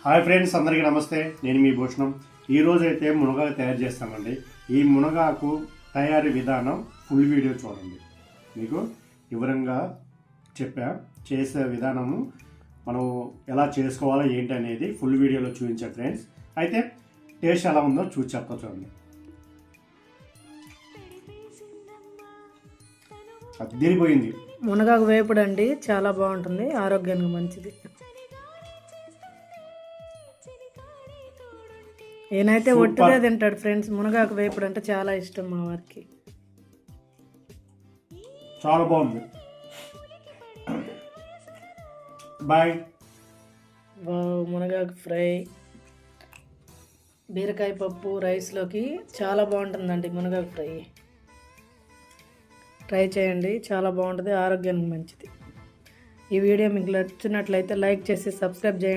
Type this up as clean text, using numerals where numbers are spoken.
Hi friends, అందరికీ నమస్తే. నేను మీ భూషణం. ఈరోజు అయితే మునగాకు తయారు చేస్తామండి. ఈ మునగాకు తయారీ విధానం ఫుల్ వీడియో చూడండి. మీకు వివరంగా చేసే విధానము మనం ఎలా చేసుకోవాలో ఏంటి అనేది ఫుల్ వీడియోలో చూపించా ఫ్రెండ్స్. అయితే టేస్ట్ ఎలా ఉందో చూసి చెప్తా చూడండి. అదిరిపోయింది. మునగాకు వేపుడు అండి, చాలా బాగుంటుంది, ఆరోగ్యానికి మంచిది. నేనైతే ఒట్టిదే తింటాడు ఫ్రెండ్స్. మునగాకు వేపుడు అంటే చాలా ఇష్టం మా వారికి. చాలా బాగుంది. బాయ్. మునగాకు ఫ్రై, బీరకాయ పప్పు రైస్లోకి చాలా బాగుంటుందండి. మునగాకు ఫ్రై ట్రై చేయండి, చాలా బాగుంటుంది, ఆరోగ్యానికి మంచిది. ఈ వీడియో మీకు నచ్చినట్లయితే లైక్ చేసి సబ్స్క్రైబ్ చేయండి.